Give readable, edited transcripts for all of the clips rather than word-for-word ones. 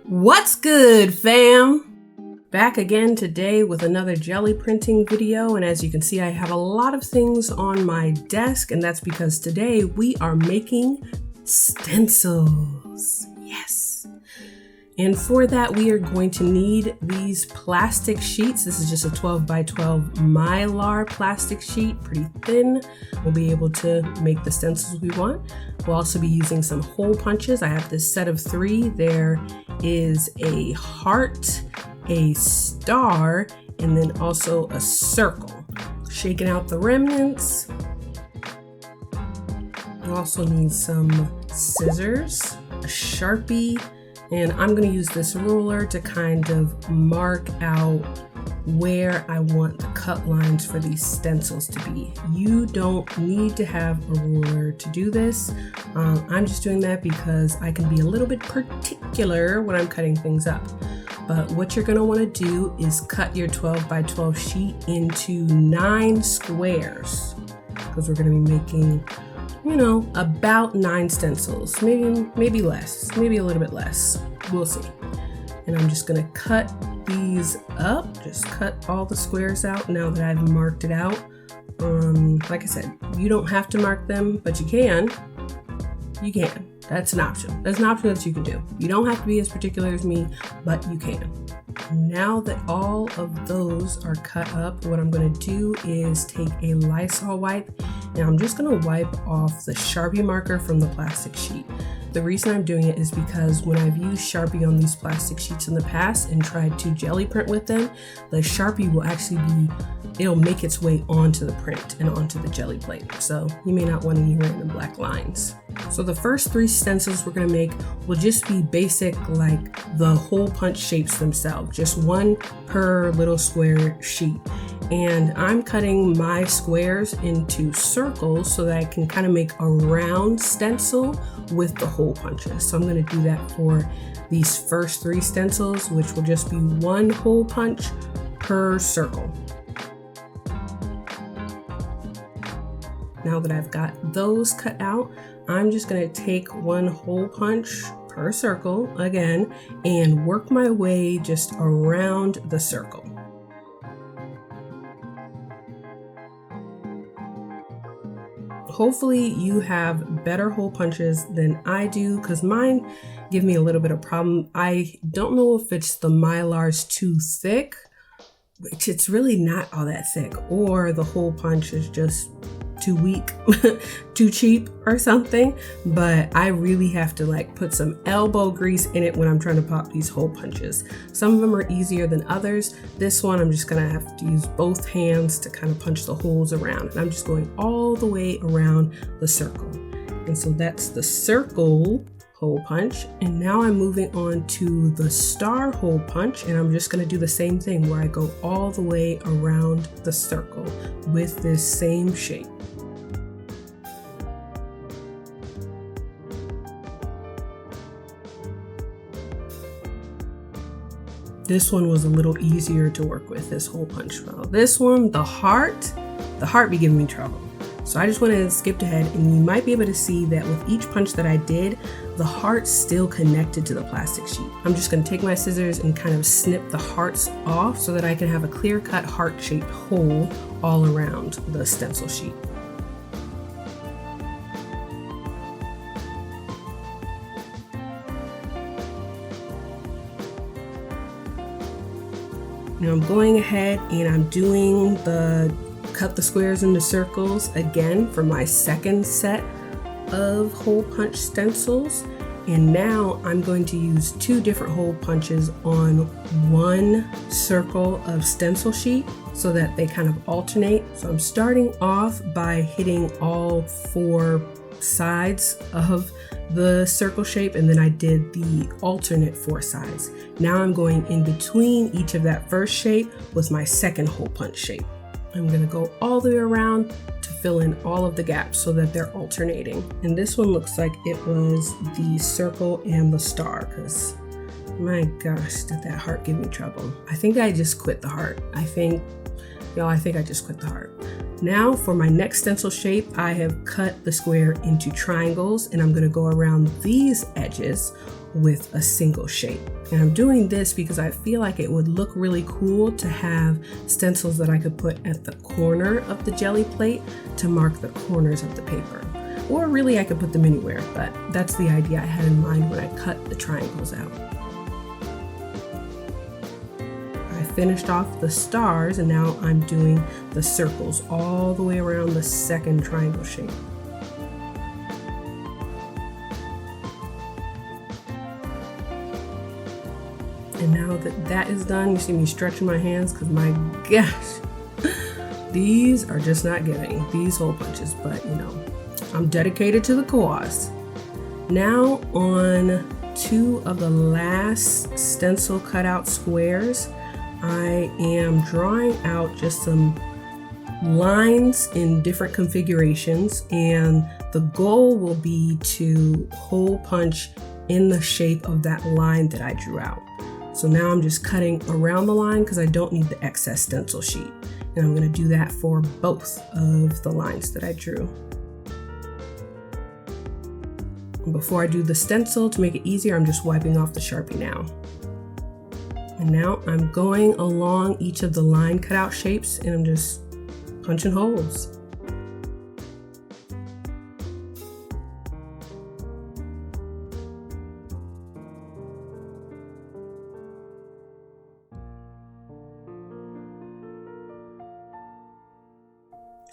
What's good, fam? Back again today with another Gelli Printing video, and as you can see, I have a lot of things on my desk, and that's because today we are making stencils. Yes. And for that, we are going to need these plastic sheets. This is just a 12 by 12 Mylar plastic sheet, pretty thin. We'll be able to make the stencils we want. We'll also be using some hole punches. I have this set of 3. There is a heart, a star, and then also a circle. Shaking out the remnants. You also need some scissors, a Sharpie, and I'm going to use this ruler to kind of mark out where I want the cut lines for these stencils to be. You don't need to have a ruler to do this. I'm just doing that because I can be a little bit particular when I'm cutting things up. But what you're going to want to do is cut your 12 by 12 sheet into 9 squares, because we're going to be making, you know, about 9 stencils, maybe less, maybe a little bit less. We'll see. And I'm just gonna cut these up, just cut all the squares out now that I've marked it out. Like I said, you don't have to mark them, but you can. You can. That's an option. That's an option that you can do. You don't have to be as particular as me, but you can. Now that all of those are cut up, what I'm going to do is take a Lysol wipe, and I'm just going to wipe off the Sharpie marker from the plastic sheet. The reason I'm doing it is because when I've used Sharpie on these plastic sheets in the past and tried to Gelli print with them, the Sharpie will actually it'll make its way onto the print and onto the Gelli plate. So you may not want any random black lines. So the first 3 stencils we're going to make will just be basic, like the hole punch shapes themselves, just 1 per little square sheet. And I'm cutting my squares into circles so that I can kind of make a round stencil with the hole punches. So I'm going to do that for these first 3 stencils, which will just be 1 hole punch per circle. Now that I've got those cut out, I'm just going to take 1 hole punch per circle again and work my way just around the circle. Hopefully you have better hole punches than I do, because mine give me a little bit of problem. I don't know if it's the Mylar's too thick, which it's really not all that thick, or the hole punch is just too weak, too cheap or something, but I really have to like put some elbow grease in it when I'm trying to pop these hole punches. Some of them are easier than others. This one I'm just gonna have to use both hands to kind of punch the holes around, and I'm just going all the way around the circle. And so that's the circle hole punch, and now I'm moving on to the star hole punch, and I'm just going to do the same thing where I go all the way around the circle with this same shape. This one was a little easier to work with, this hole punch. Well, this one, the heart be giving me trouble. So I just went and skipped ahead, and you might be able to see that with each punch that I did, the heart's still connected to the plastic sheet. I'm just going to take my scissors and kind of snip the hearts off so that I can have a clear-cut heart-shaped hole all around the stencil sheet. Now I'm going ahead and I'm doing cut the squares into circles again for my second set of hole punch stencils. And now I'm going to use 2 different hole punches on 1 circle of stencil sheet so that they kind of alternate. So I'm starting off by hitting all 4 sides of the circle shape, and then I did the alternate 4 sides. Now I'm going in between each of that first shape with my second hole punch shape. I'm going to go all the way around to fill in all of the gaps so that they're alternating. And this one looks like it was the circle and the star, because my gosh, did that heart give me trouble. I think I just quit the heart. I think Y'all, I think I just quit the heart. Now for my next stencil shape, I have cut the square into triangles, and I'm going to go around these edges with a single shape. And I'm doing this because I feel like it would look really cool to have stencils that I could put at the corner of the Gelli plate to mark the corners of the paper. Or really I could put them anywhere, but that's the idea I had in mind when I cut the triangles out. I finished off the stars, and now I'm doing the circles all the way around the second triangle shape. And now that that is done, you see me stretching my hands because my gosh, these are just not getting these hole punches, but you know, I'm dedicated to the cause. Now on two of the last stencil cutout squares, I am drawing out just some lines in different configurations, and the goal will be to hole punch in the shape of that line that I drew out. So now I'm just cutting around the line because I don't need the excess stencil sheet. And I'm going to do that for both of the lines that I drew. And before I do the stencil, to make it easier, I'm just wiping off the Sharpie now. And now I'm going along each of the line cutout shapes, and I'm just punching holes.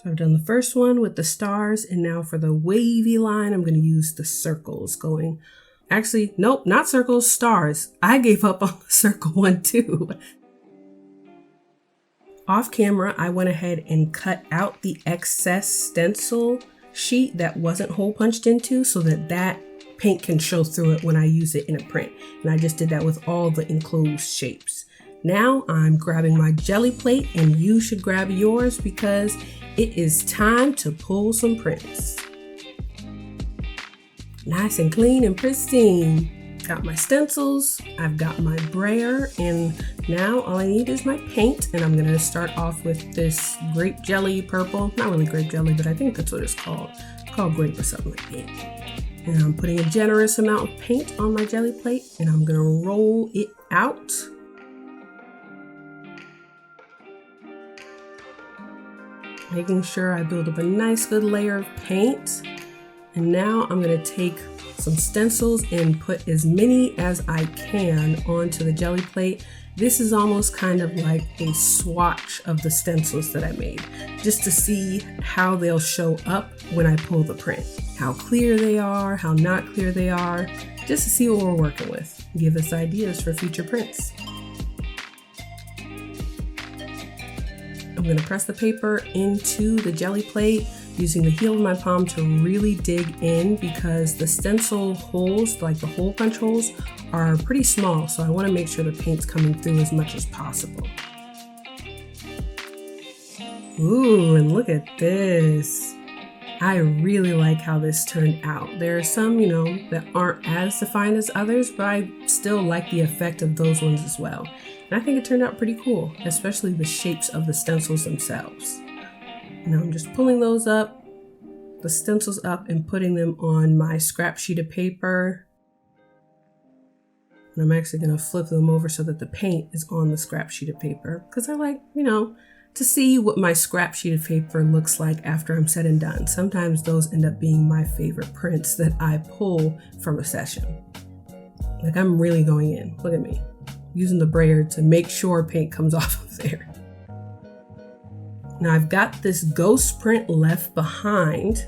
So I've done the first one with the stars, and now for the wavy line, I'm going to use the circles going. Actually, nope, not circles, stars. I gave up on the circle one too. Off camera, I went ahead and cut out the excess stencil sheet that wasn't hole punched into so that that paint can show through it when I use it in a print. And I just did that with all the enclosed shapes. Now I'm grabbing my Gelli plate, and you should grab yours because it is time to pull some prints. Nice and clean and pristine. Got my stencils, I've got my brayer, and now all I need is my paint. And I'm gonna start off with this grape jelly purple. Not really grape jelly, but I think that's what it's called. It's called grape or something like that. And I'm putting a generous amount of paint on my Gelli plate, and I'm gonna roll it out. Making sure I build up a nice good layer of paint. And now I'm going to take some stencils and put as many as I can onto the Gelli plate. This is almost kind of like a swatch of the stencils that I made, just to see how they'll show up when I pull the print. How clear they are, how not clear they are, just to see what we're working with. Give us ideas for future prints. I'm going to press the paper into the Gelli plate using the heel of my palm to really dig in because the stencil holes, like the hole punch holes, are pretty small. So I want to make sure the paint's coming through as much as possible. Ooh, and look at this. I really like how this turned out. There are some, that aren't as defined as others, but I still like the effect of those ones as well. And I think it turned out pretty cool, especially the shapes of the stencils themselves. Now I'm just pulling those up, the stencils up, and putting them on my scrap sheet of paper. And I'm actually going to flip them over so that the paint is on the scrap sheet of paper because I like, to see what my scrap sheet of paper looks like after I'm said and done. Sometimes those end up being my favorite prints that I pull from a session. Like I'm really going in. Look at me. Using the brayer to make sure paint comes off of there. Now I've got this ghost print left behind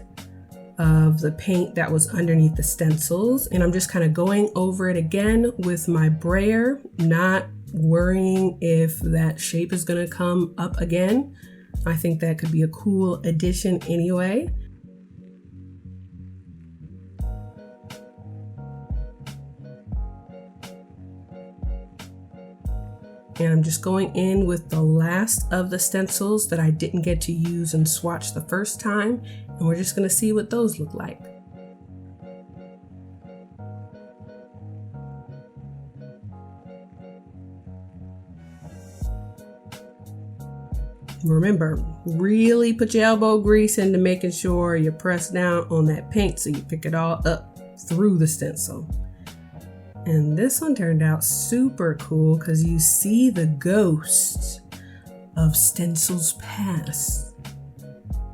of the paint that was underneath the stencils, and I'm just kind of going over it again with my brayer, not worrying if that shape is going to come up again. I think that could be a cool addition anyway. And I'm just going in with the last of the stencils that I didn't get to use and swatch the first time, and we're just going to see what those look like. Remember, really put your elbow grease into making sure you press down on that paint so you pick it all up through the stencil. And this one turned out super cool because you see the ghost of stencils past.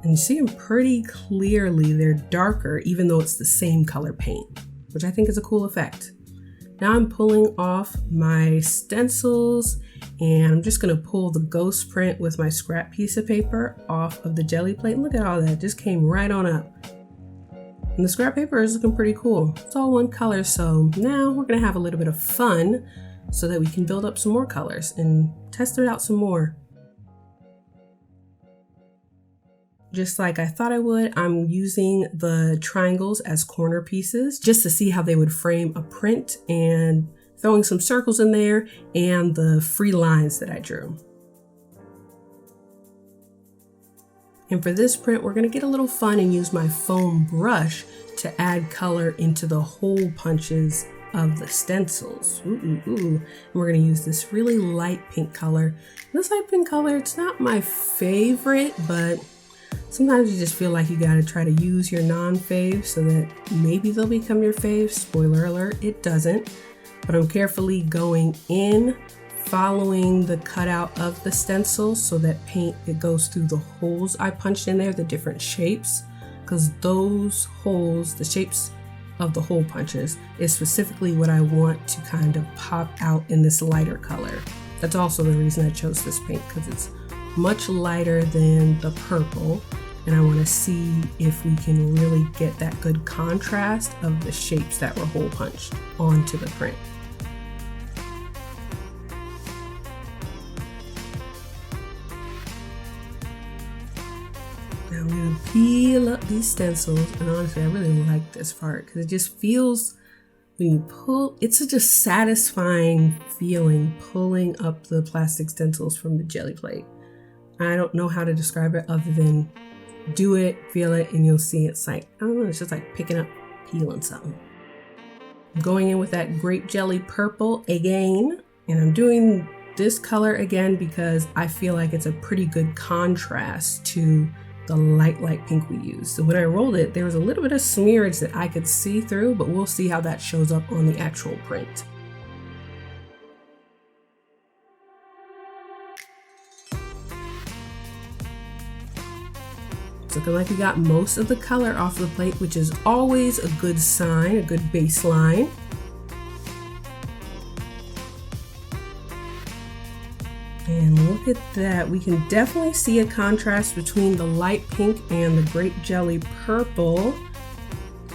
And you see them pretty clearly. They're darker even though it's the same color paint, which I think is a cool effect. Now I'm pulling off my stencils and I'm just gonna pull the ghost print with my scrap piece of paper off of the Gelli plate. Look at all that, just came right on up. And the scrap paper is looking pretty cool. It's all one color, so now we're gonna have a little bit of fun so that we can build up some more colors and test it out some more. Just like I thought I would, I'm using the triangles as corner pieces just to see how they would frame a print, and throwing some circles in there and the free lines that I drew. And for this print, we're gonna get a little fun and use my foam brush to add color into the hole punches of the stencils. And we're gonna use this really light pink color. This light pink color, it's not my favorite, but sometimes you just feel like you gotta try to use your non-faves so that maybe they'll become your faves. Spoiler alert, it doesn't. But I'm carefully going in, following the cutout of the stencil so that paint, it goes through the holes I punched in there, the different shapes, because those holes, the shapes of the hole punches, is specifically what I want to kind of pop out in this lighter color. That's also the reason I chose this paint, because it's much lighter than the purple, and I want to see if we can really get that good contrast of the shapes that were hole punched onto the print. Now I'm going to peel up these stencils, and honestly I really like this part because it just feels, when you pull, it's such a satisfying feeling pulling up the plastic stencils from the Gelli plate. I don't know how to describe it other than do it, feel it, and you'll see it's like, I don't know, it's just like picking up, peeling something. I'm going in with that grape jelly purple again, and I'm doing this color again because I feel like it's a pretty good contrast to the light pink we used. So when I rolled it, there was a little bit of smearage that I could see through, but we'll see how that shows up on the actual print. It's looking like we got most of the color off the plate, which is always a good sign, a good baseline. And look at that, we can definitely see a contrast between the light pink and the grape jelly purple.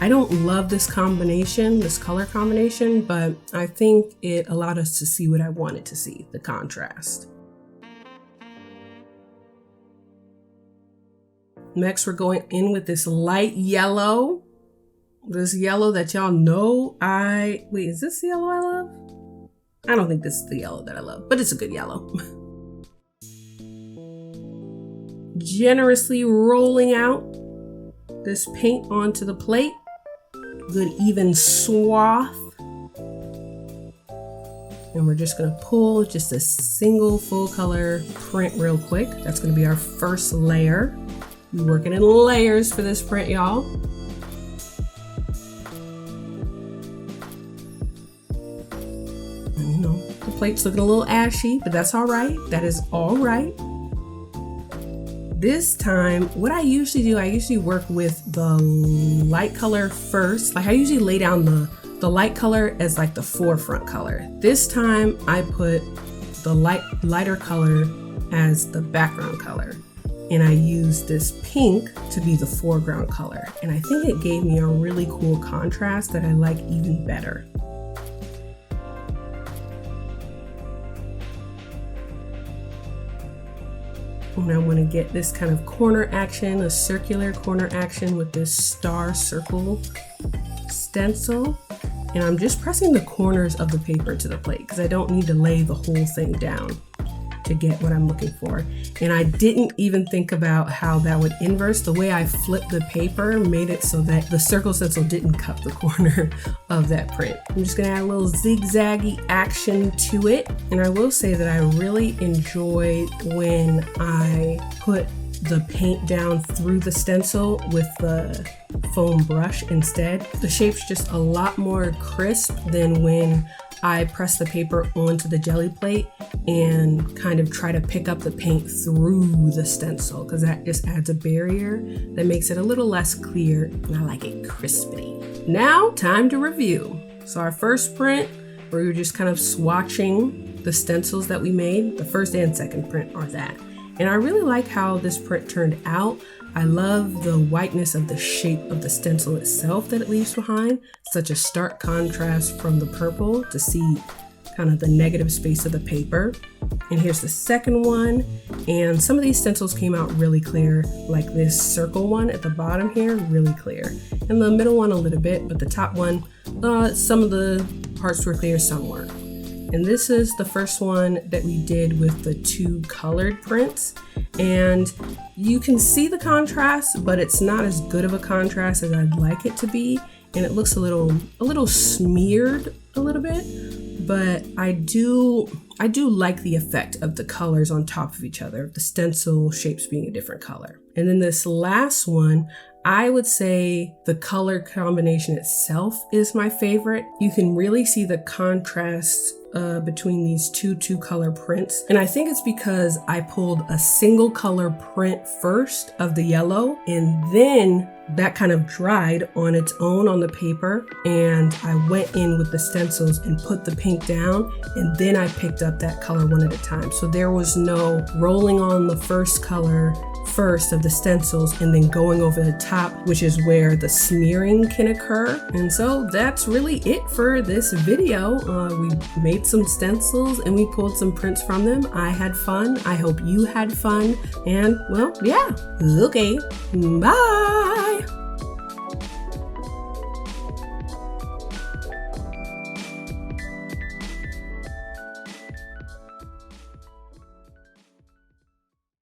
I don't love this combination, this color combination, but I think it allowed us to see what I wanted to see, the contrast. Next, we're going in with this light yellow. This yellow that y'all know wait, is this the yellow I love? I don't think this is the yellow that I love, but it's a good yellow. Generously rolling out this paint onto the plate. Good even swath. And we're just gonna pull just a single full color print real quick. That's gonna be our first layer. We're working in layers for this print, y'all. And, you know, the plate's looking a little ashy, but that's all right. That is all right. This time, what I usually do, I usually work with the light color first. Like I usually lay down the light color as like the forefront color. This time I put the lighter color as the background color. And I used this pink to be the foreground color. And I think it gave me a really cool contrast that I like even better. And I want to get this kind of corner action, a circular corner action with this star circle stencil. And I'm just pressing the corners of the paper to the plate because I don't need to lay the whole thing down. to get what I'm looking for. And I didn't even think about how that would inverse. The way I flipped the paper made it so that the circle stencil didn't cut the corner of that print. I'm just gonna add a little zigzaggy action to it. And I will say that I really enjoy when I put the paint down through the stencil with the foam brush instead. The shape's just a lot more crisp than when I press the paper onto the Gelli plate and kind of try to pick up the paint through the stencil, because that just adds a barrier that makes it a little less clear, and I like it crispy. Now, time to review. So our first print, where we were just kind of swatching the stencils that we made, the first and second print are that. And I really like how this print turned out. I love the whiteness of the shape of the stencil itself that it leaves behind. Such a stark contrast from the purple to see kind of the negative space of the paper. And here's the second one. And some of these stencils came out really clear, like this circle one at the bottom here, really clear. And the middle one a little bit, but the top one, some of the parts were clear, some weren't. And this is the first one that we did with the two colored prints. And you can see the contrast, but it's not as good of a contrast as I'd like it to be. And it looks a little smeared a little bit, but I do like the effect of the colors on top of each other, the stencil shapes being a different color. And then this last one, I would say the color combination itself is my favorite. You can really see the contrast between these two color prints. And I think it's because I pulled a single color print first of the yellow, and then that kind of dried on its own on the paper. And I went in with the stencils and put the pink down, and then I picked up that color one at a time. So there was no rolling on the first color first of the stencils and then going over the top, which is where the smearing can occur. And so that's really it for this video. We made some stencils and we pulled some prints from them. I had fun. I hope you had fun. And well, yeah, okay, bye.